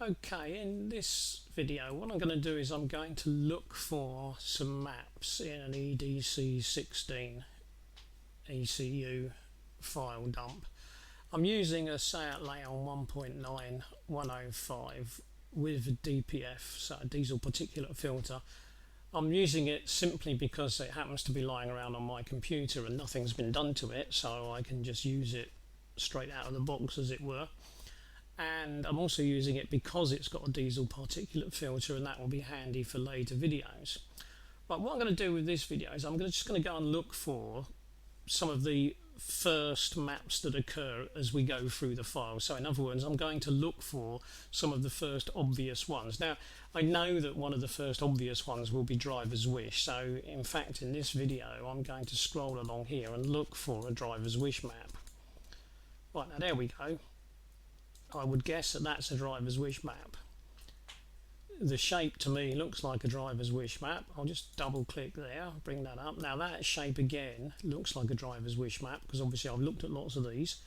Okay, in this video what I'm going to do is I'm going to look for some maps in an edc16 ECU file dump. I'm using a Seat Leon 1.9 105 with a DPF, so a diesel particulate filter. I'm using it simply because it happens to be lying around on my computer and nothing's been done to it, so I can just use it straight out of the box, as it were. And I'm also using it because it's got a diesel particulate filter, and that will be handy for later videos. But what I'm going to do with this video is I'm just going to go and look for some of the first maps that occur as we go through the file. So in other words, I'm going to look for some of the first obvious ones. Now, I know that one of the first obvious ones will be driver's wish, so in fact in this video I'm going to scroll along here and look for a driver's wish map. Right, now there we go. I would guess that that's a driver's wish map. The shape to me looks like a driver's wish map. I'll just double click there, bring that up. Now that shape again looks like a driver's wish map because obviously I've looked at lots of these.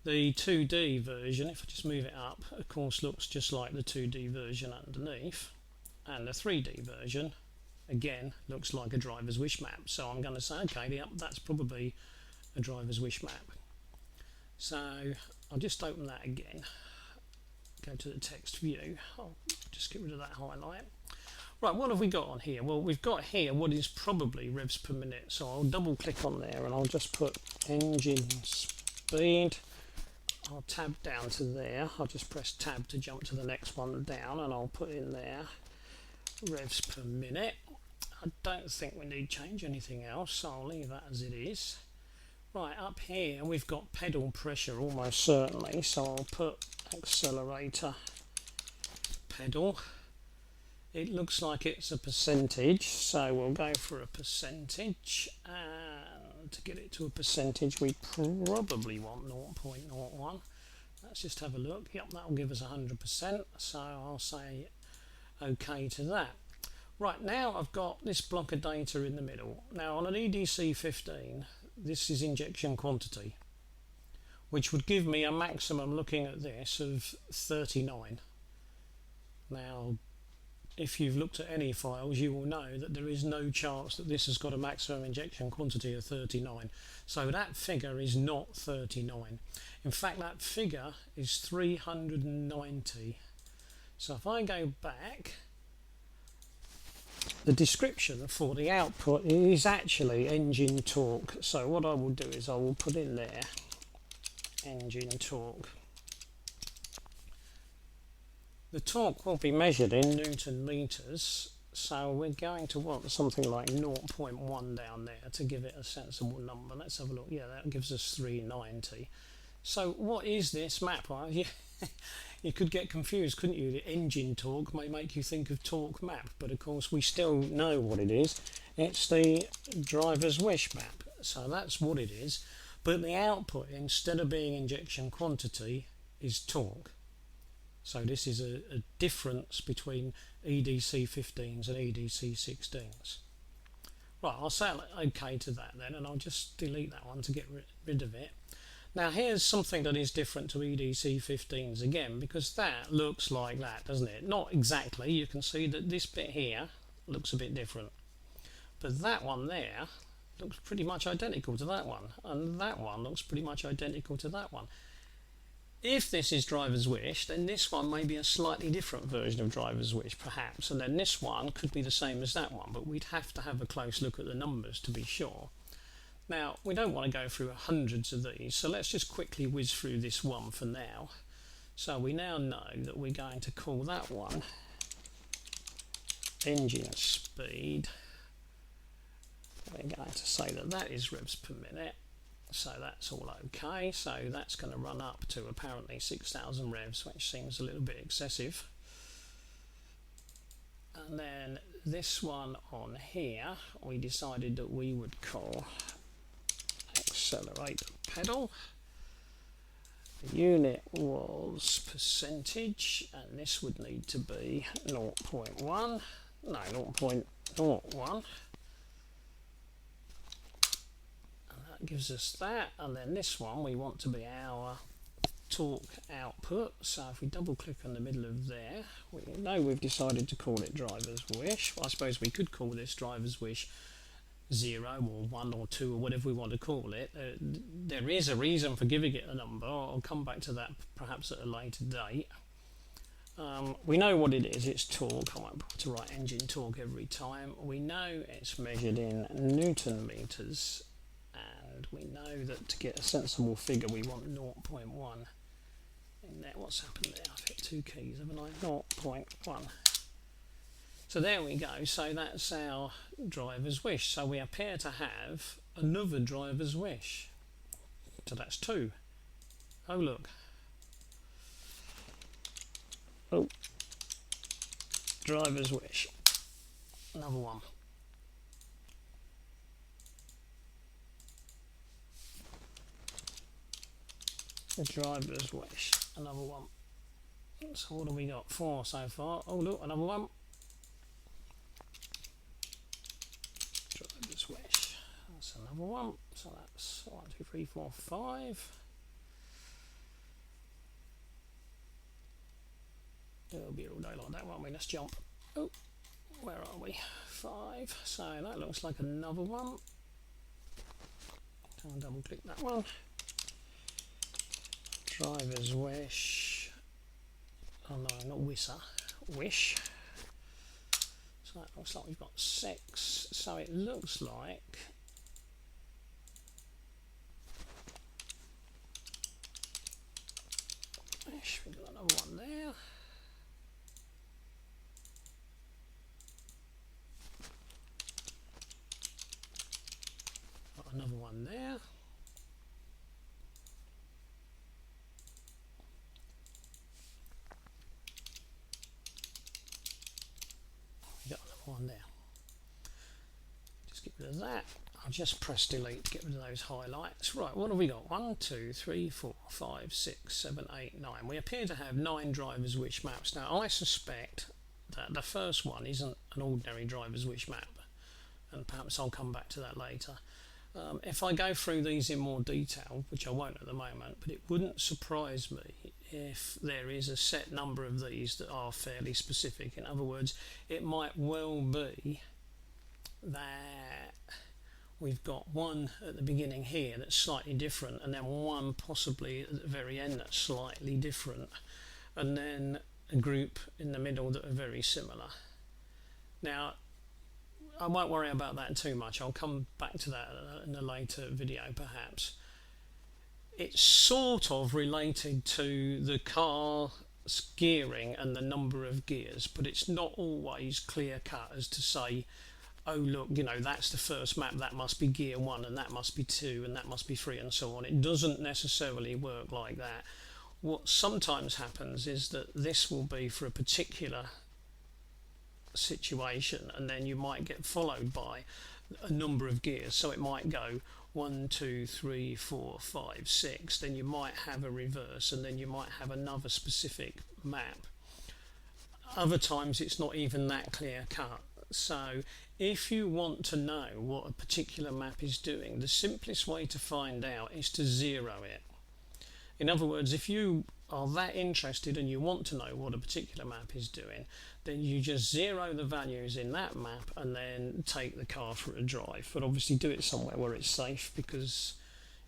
The 2D version, if I just move it up, of course looks just like the 2D version underneath, and the 3D version again looks like a driver's wish map. So I'm going to say, okay, yep, that's probably a driver's wish map. So I'll just open that again, go to the text view, I'll just get rid of that highlight. Right, what have we got on here? Well, we've got here what is probably revs per minute, so I'll double click on there and I'll just put engine speed. I'll tab down to there, I'll just press tab to jump to the next one down, and I'll put in there revs per minute. I don't think we need to change anything else, so I'll leave that as it is. Right, up here we've got pedal pressure almost certainly, so I'll put accelerator pedal. It looks like it's a percentage, so we'll go for a percentage, and to get it to a percentage we probably want 0.01. Let's just have a look. Yep, that'll give us 100%, so I'll say OK to that. Right, now I've got this block of data in the middle. Now on an EDC15 this is injection quantity, which would give me a maximum, looking at this, of 39. Now if you've looked at any files you will know that there is no chance that this has got a maximum injection quantity of 39, so that figure is not 39. In fact that figure is 390. So if I go back, the description for the output is actually engine torque. So what I will do is I will put in there engine torque. The torque will be measured in Newton meters, so we're going to want something like 0.1 down there to give it a sensible number. Let's have a look. Yeah, that gives us 390. So what is this map? Well, yeah, you could get confused, couldn't you? The engine torque may make you think of torque map, but of course we still know what it is. It's the driver's wish map, so that's what it is. But the output, instead of being injection quantity, is torque. So this is a difference between EDC15s and EDC16s. Right, I'll say OK to that then, and I'll just delete that one to get rid of it. Now here's something that is different to EDC15s again, because that looks like that, doesn't it? Not exactly. You can see that this bit here looks a bit different, but that one there looks pretty much identical to that one, and that one looks pretty much identical to that one. If this is driver's wish, then this one may be a slightly different version of driver's wish perhaps, and then this one could be the same as that one, but we'd have to have a close look at the numbers to be sure. Now we don't want to go through hundreds of these, so let's just quickly whiz through this one for now. So we now know that we're going to call that one engine speed. We're going to say that that is revs per minute, so that's all okay. So that's going to run up to apparently 6,000 revs, which seems a little bit excessive. And then this one on here we decided that we would call accelerator pedal. The unit was percentage, and this would need to be 0.1, no, 0.01, and that gives us that. And then this one we want to be our torque output. So if we double click on the middle of there, we know we've decided to call it driver's wish. I suppose we could call this driver's wish 0 or 1 or 2 or whatever we want to call it. There is a reason for giving it a number. I'll come back to that perhaps at a later date. We know what it is. It's torque. I won't bother to write engine torque every time. We know it's measured in Newton meters, and we know that to get a sensible figure we want 0.1 in there. What's happened there? I've hit 2 keys, haven't I? 0.1. So there we go. So that's our driver's wish. So we appear to have another driver's wish. So that's 2. Oh look. Oh, driver's wish. Another one. The driver's wish. Another one. So what have we got? 4 so far. Oh look, another one. Driver's wish. That's another one. So that's 1, 2, 3, 4, 5. It'll be all day like that, won't we? Let's jump. Oh, where are we? 5. So that looks like another one. I'll double click that one. Driver's wish. Oh no, not wisher. Wish. So that looks like we've got 6. So it looks like we've got another one there. Another one there. We got another one there. Just get rid of that. I'll just press delete to get rid of those highlights. Right, what have we got? 1, 2, 3, 4, 5, 6, 7, 8, 9. We appear to have 9 driver's wish maps. Now I suspect that the first one isn't an ordinary driver's wish map, and perhaps I'll come back to that later. If I go through these in more detail, which I won't at the moment, but it wouldn't surprise me if there is a set number of these that are fairly specific. In other words, it might well be that we've got one at the beginning here that's slightly different, and then one possibly at the very end that's slightly different, and then a group in the middle that are very similar. Now, I won't worry about that too much. I'll come back to that in a later video perhaps. It's sort of related to the car's gearing and the number of gears, but it's not always clear cut as to say, oh look, you know, that's the first map, that must be gear 1 and that must be 2 and that must be 3 and so on. It doesn't necessarily work like that. What sometimes happens is that this will be for a particular situation, and then you might get followed by a number of gears. So it might go 1, 2, 3, 4, 5, 6. Then you might have a reverse, and then you might have another specific map. Other times it's not even that clear cut. So if you want to know what a particular map is doing, the simplest way to find out is to zero it. In other words, if you are that interested and you want to know what a particular map is doing, then you just zero the values in that map and then take the car for a drive. But obviously do it somewhere where it's safe, because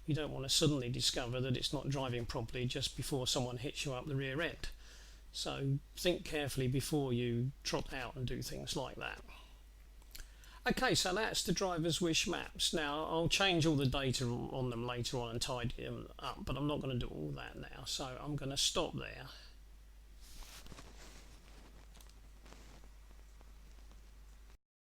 you don't want to suddenly discover that it's not driving properly just before someone hits you up the rear end. So think carefully before you trot out and do things like that. Okay, so that's the driver's wish maps. Now I'll change all the data on them later on and tidy them up, but I'm not going to do all that now. So I'm going to stop there.